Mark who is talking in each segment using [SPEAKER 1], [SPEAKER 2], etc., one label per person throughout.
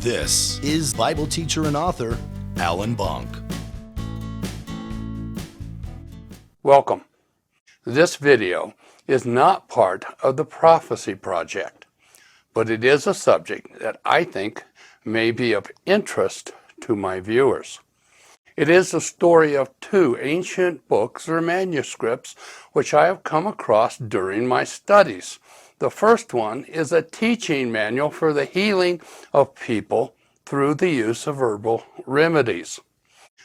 [SPEAKER 1] This is Bible teacher and author Alan Bonck.
[SPEAKER 2] Welcome. This video is not part of the Prophecy Project, but it is a subject that I think may be of interest to my viewers. It is the story of two ancient books or manuscripts which I have come across during my studies. The first one is a teaching manual for the healing of people through the use of herbal remedies.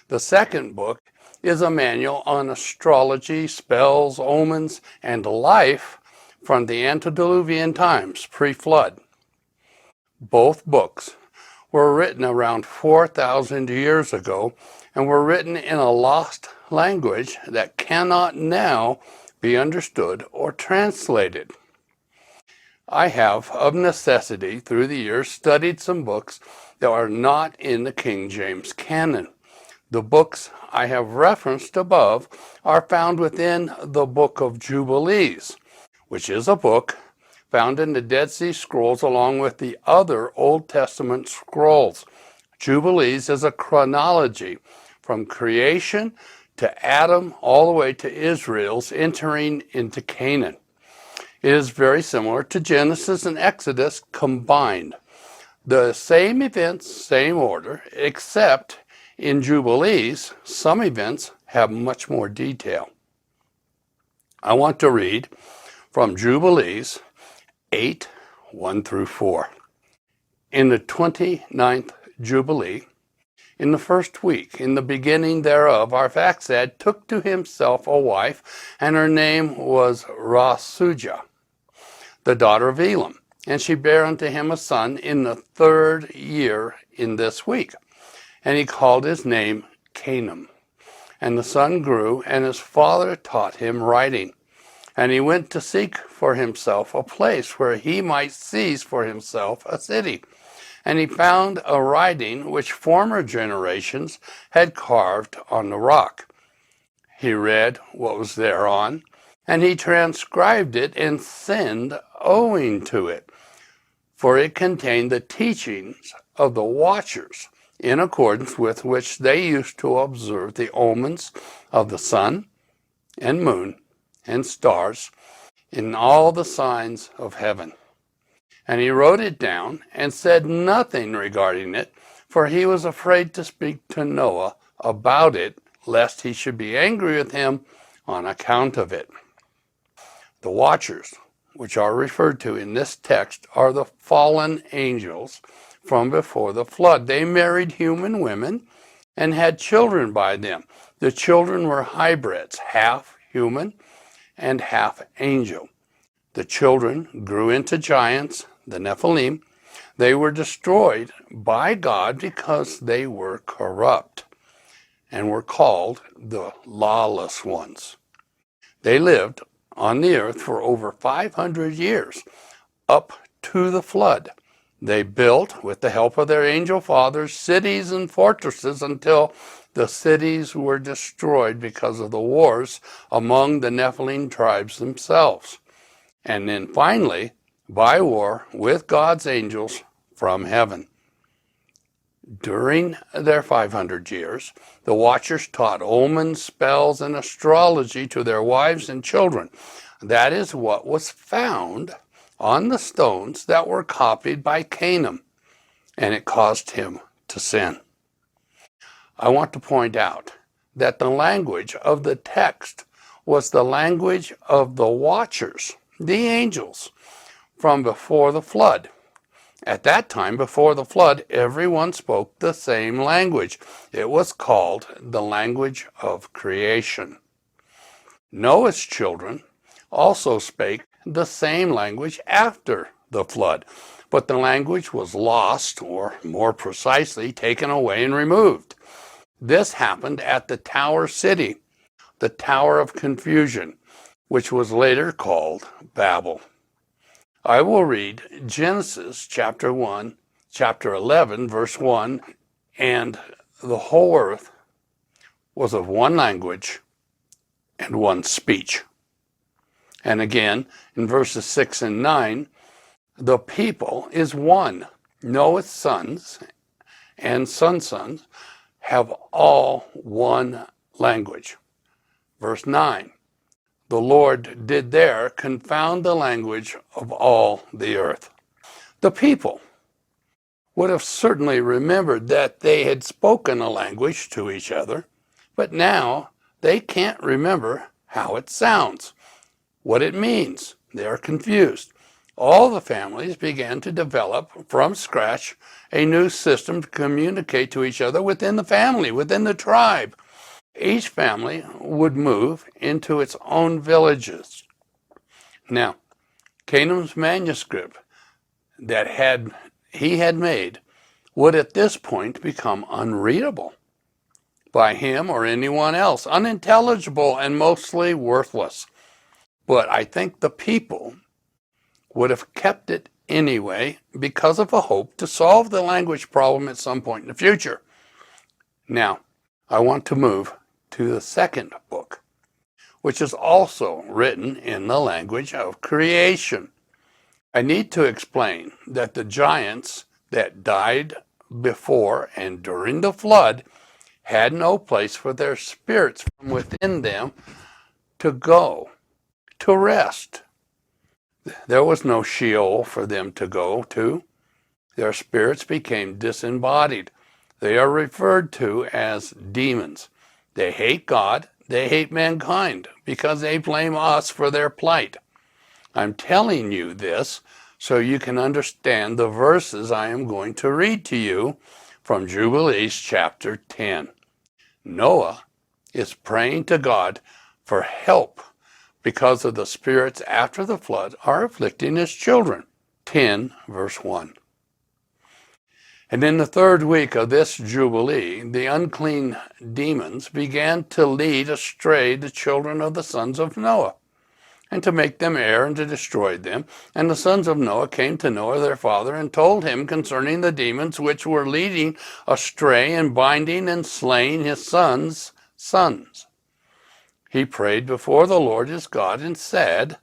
[SPEAKER 2] The second book is a manual on astrology, spells, omens, and life from the antediluvian times, pre-flood. Both books were written around 4,000 years ago and were written in a lost language that cannot now be understood or translated. I have, of necessity, through the years, studied some books that are not in the King James canon. The books I have referenced above are found within the Book of Jubilees, which is a book found in the Dead Sea Scrolls along with the other Old Testament scrolls. Jubilees is a chronology from creation to Adam all the way to Israel's entering into Canaan. It is very similar to Genesis and Exodus combined. The same events, same order, except in Jubilees, some events have much more detail. I want to read from Jubilees 8, 1 through 4. In the 29th Jubilee, in the first week, in the beginning thereof, Arphaxad took to himself a wife, and her name was Rasuja, the daughter of Elam, and she bare unto him a son in the 3rd year in this week. And he called his name Canaan. And the son grew, and his father taught him writing. And he went to seek for himself a place where he might seize for himself a city. And he found a writing which former generations had carved on the rock. He read what was thereon, and he transcribed it and sinned owing to it, for it contained the teachings of the watchers, in accordance with which they used to observe the omens of the sun and moon and stars in all the signs of heaven. And he wrote it down and said nothing regarding it, for he was afraid to speak to Noah about it, lest he should be angry with him on account of it. The watchers, which are referred to in this text, are the fallen angels from before the flood. They married human women and had children by them. The children were hybrids, half human and half angel. The children grew into giants, the Nephilim. They were destroyed by God because they were corrupt and were called the lawless ones. They lived on the earth for over 500 years, up to the flood. They built, with the help of their angel fathers, cities and fortresses until the cities were destroyed because of the wars among the Nephilim tribes themselves. And then finally, by war with God's angels from heaven. During their 500 years, the watchers taught omens, spells, and astrology to their wives and children. That is what was found on the stones that were copied by Canaan, and it caused him to sin. I want to point out that the language of the text was the language of the watchers, the angels, from before the flood. At that time, before the flood, everyone spoke the same language. It was called the language of creation. Noah's children also spake the same language after the flood, but the language was lost, or more precisely, taken away and removed. This happened at the Tower City, the Tower of Confusion, which was later called Babel. I will read Genesis chapter 11, verse 1, and the whole earth was of one language and one speech. And again, in verses 6 and 9, the people is one, Noah's sons and sons have all one language. Verse 9, the Lord did there confound the language of all the earth. The people would have certainly remembered that they had spoken a language to each other, but now they can't remember how it sounds, what it means. They are confused. All the families began to develop from scratch a new system to communicate to each other within the family, within the tribe. Each family would move into its own villages. Now, Voynich's manuscript that he had made would at this point become unreadable by him or anyone else, unintelligible and mostly worthless. But I think the people would have kept it anyway because of a hope to solve the language problem at some point in the future. Now, I want to move to the second book, which is also written in the language of creation. I need to explain that the giants that died before and during the flood had no place for their spirits from within them to go, to rest. There was no Sheol for them to go to. Their spirits became disembodied. They are referred to as demons. They hate God, they hate mankind because they blame us for their plight. I'm telling you this so you can understand the verses I am going to read to you from Jubilees chapter 10. Noah is praying to God for help because of the spirits after the flood are afflicting his children. 10 verse 1. And in the third week of this Jubilee, the unclean demons began to lead astray the children of the sons of Noah, and to make them err and to destroy them. And the sons of Noah came to Noah their father and told him concerning the demons which were leading astray and binding and slaying his sons' sons. He prayed before the Lord his God and said,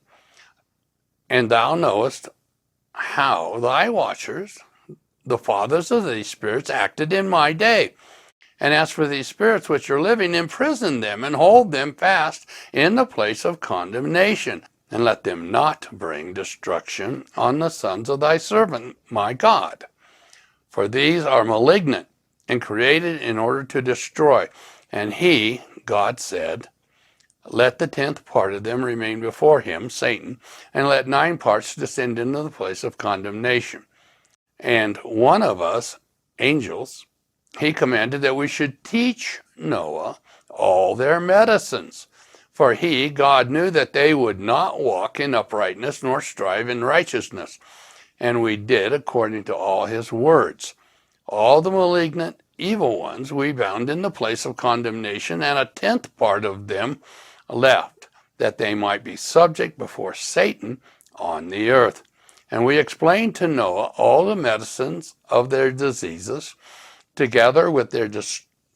[SPEAKER 2] and thou knowest how thy watchers, the fathers of these spirits, acted in my day. And as for these spirits which are living, imprison them and hold them fast in the place of condemnation, and let them not bring destruction on the sons of thy servant, my God. For these are malignant and created in order to destroy. And he, God, said, let the 10th part of them remain before him, Satan, and let 9 parts descend into the place of condemnation. And one of us, angels, he commanded that we should teach Noah all their medicines. For he, God, knew that they would not walk in uprightness nor strive in righteousness. And we did according to all his words. All the malignant, evil ones we bound in the place of condemnation, and a 10th part of them left, that they might be subject before Satan on the earth. And we explained to Noah all the medicines of their diseases, together with their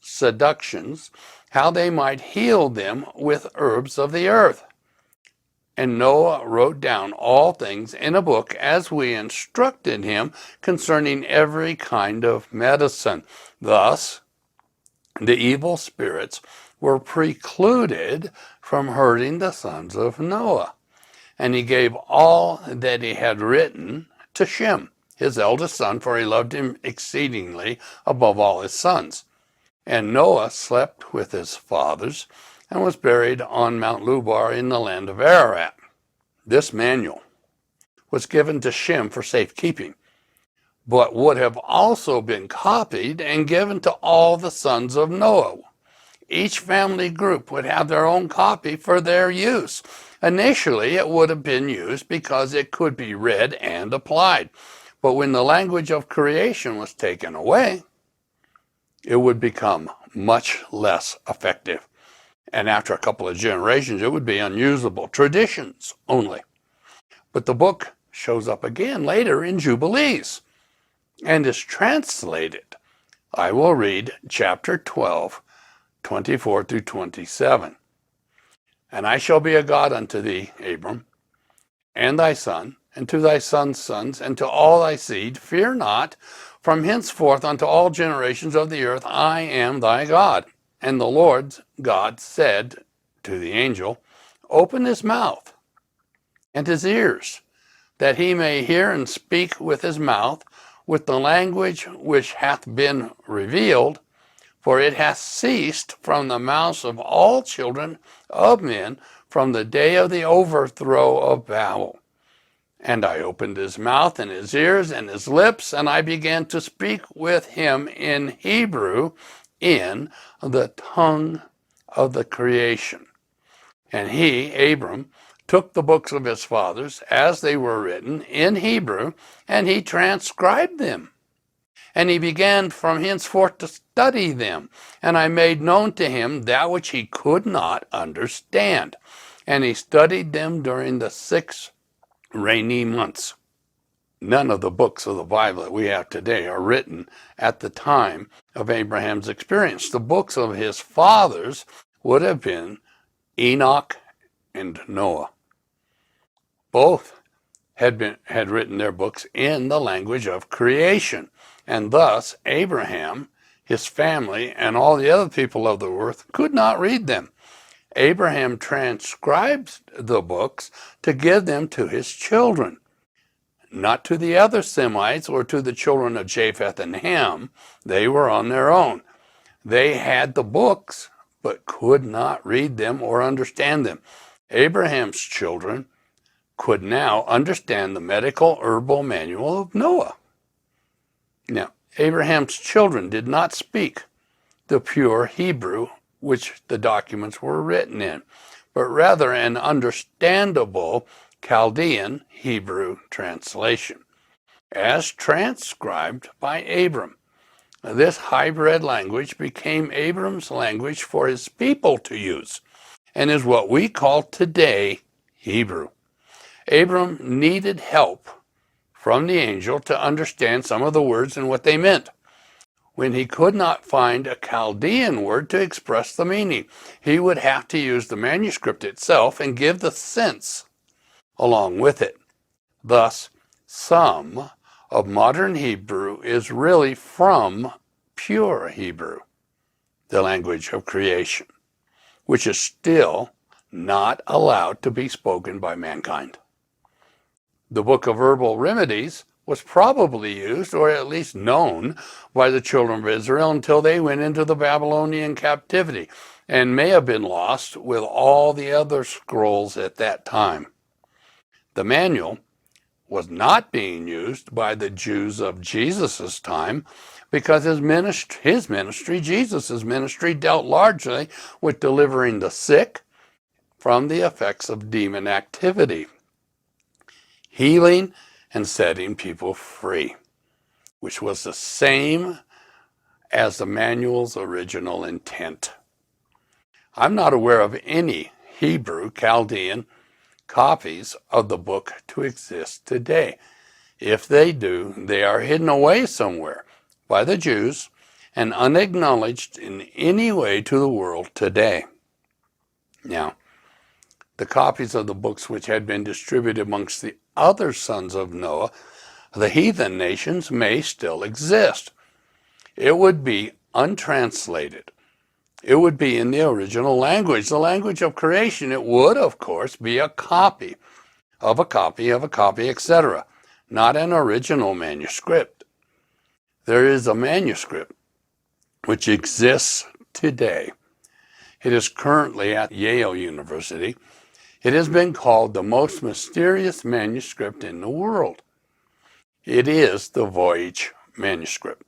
[SPEAKER 2] seductions, how they might heal them with herbs of the earth. And Noah wrote down all things in a book as we instructed him concerning every kind of medicine. Thus, the evil spirits were precluded from hurting the sons of Noah. And he gave all that he had written to Shem, his eldest son, for he loved him exceedingly above all his sons. And Noah slept with his fathers and was buried on Mount Lubar in the land of Ararat. This manual was given to Shem for safekeeping, but would have also been copied and given to all the sons of Noah. Each family group would have their own copy for their use. Initially, it would have been used because it could be read and applied. But when the language of creation was taken away, it would become much less effective. And after a couple of generations, it would be unusable. Traditions only. But the book shows up again later in Jubilees and is translated. I will read chapter 12, 24 through 27. And I shall be a God unto thee, Abram, and thy son, and to thy son's sons, and to all thy seed. Fear not, from henceforth unto all generations of the earth, I am thy God. And the Lord God said to the angel, Open his mouth and his ears, that he may hear and speak with his mouth, with the language which hath been revealed, for it hath ceased from the mouths of all children of men from the day of the overthrow of Babel. And I opened his mouth and his ears and his lips, and I began to speak with him in Hebrew, in the tongue of the creation. And he, Abram, took the books of his fathers as they were written in Hebrew, and he transcribed them. And he began from henceforth to study them. And I made known to him that which he could not understand. And he studied them during the 6 rainy months. None of the books of the Bible that we have today are written at the time of Abraham's experience. The books of his fathers would have been Enoch and Noah. Both had written their books in the language of creation. And thus Abraham, his family, and all the other people of the earth could not read them. Abraham transcribed the books to give them to his children, not to the other Semites or to the children of Japheth and Ham. They were on their own. They had the books, but could not read them or understand them. Abraham's children could now understand the medical herbal manual of Noah. Now, Abraham's children did not speak the pure Hebrew which the documents were written in, but rather an understandable Chaldean Hebrew translation, as transcribed by Abram. This hybrid language became Abram's language for his people to use, and is what we call today Hebrew. Abram needed help from the angel to understand some of the words and what they meant. When he could not find a Chaldean word to express the meaning, he would have to use the manuscript itself and give the sense along with it. Thus, some of modern Hebrew is really from pure Hebrew, the language of creation, which is still not allowed to be spoken by mankind. The Book of Herbal Remedies was probably used, or at least known, by the children of Israel until they went into the Babylonian captivity, and may have been lost with all the other scrolls at that time. The manual was not being used by the Jews of Jesus' time because his ministry, Jesus' ministry, dealt largely with delivering the sick from the effects of demon activity, healing and setting people free, which was the same as the manual's original intent. I'm not aware of any Hebrew Chaldean copies of the book to exist today. If they do, they are hidden away somewhere by the Jews and unacknowledged in any way to the world today. Now, the copies of the books which had been distributed amongst the other sons of Noah, the heathen nations, may still exist. It would be untranslated. It would be in the original language, the language of creation. It would, of course, be a copy of a copy of a copy, etc., not an original manuscript. There is a manuscript which exists today. It is currently at Yale University. It has been called the most mysterious manuscript in the world. It is the Voynich Manuscript,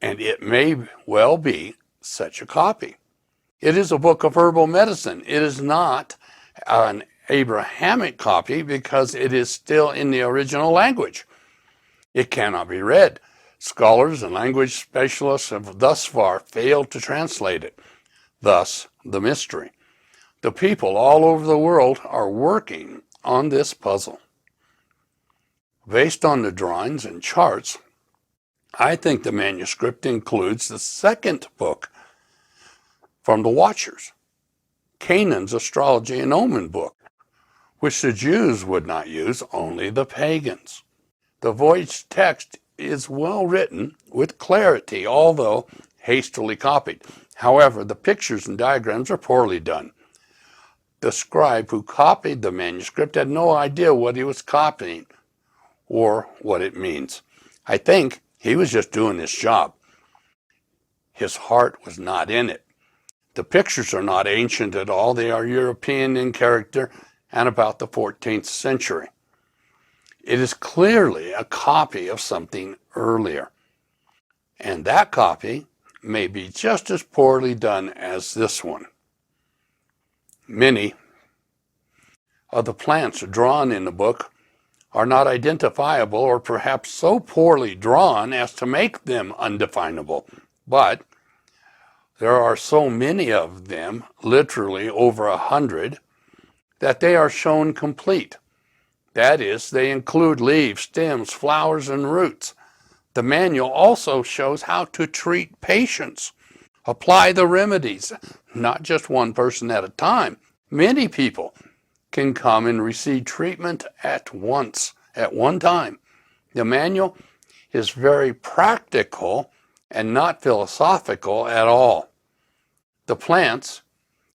[SPEAKER 2] and it may well be such a copy. It is a book of herbal medicine. It is not an Abrahamic copy because it is still in the original language. It cannot be read. Scholars and language specialists have thus far failed to translate it. Thus, the mystery. The people all over the world are working on this puzzle. Based on the drawings and charts, I think the manuscript includes the second book from the Watchers, Canaan's astrology and omen book, which the Jews would not use, only the pagans. The Voynich text is well written with clarity, although hastily copied. However, the pictures and diagrams are poorly done. The scribe who copied the manuscript had no idea what he was copying or what it means. I think he was just doing his job. His heart was not in it. The pictures are not ancient at all. They are European in character and about the 14th century. It is clearly a copy of something earlier. And that copy may be just as poorly done as this one. Many of the plants drawn in the book are not identifiable, or perhaps so poorly drawn as to make them undefinable. But there are so many of them, literally over 100, that they are shown complete. That is, they include leaves, stems, flowers, and roots. The manual also shows how to treat patients, apply the remedies, not just one person at a time. Many people can come and receive treatment at once, at one time. The manual is very practical and not philosophical at all. The plants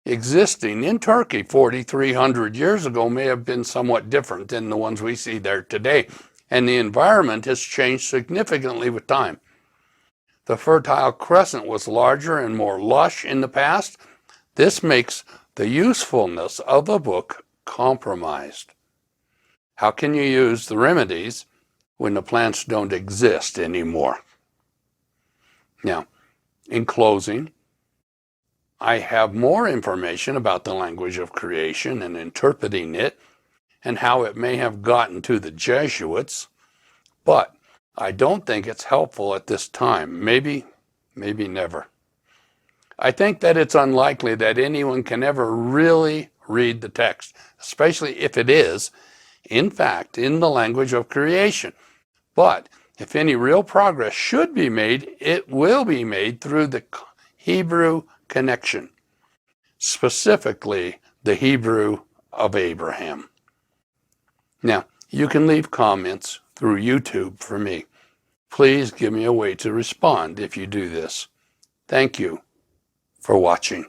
[SPEAKER 2] existing in Turkey 4,300 years ago may have been somewhat different than the ones we see there today, and the environment has changed significantly with time. The Fertile Crescent was larger and more lush in the past. This makes the usefulness of the book compromised. How can you use the remedies when the plants don't exist anymore? Now, in closing, I have more information about the language of creation and interpreting it and how it may have gotten to the Jesuits, but I don't think it's helpful at this time. Maybe never. I think that it's unlikely that anyone can ever really read the text, especially if it is, in fact, in the language of creation. But if any real progress should be made, it will be made through the Hebrew connection, specifically the Hebrew of Abraham. Now, you can leave comments through YouTube for me. Please give me a way to respond if you do this. Thank you for watching.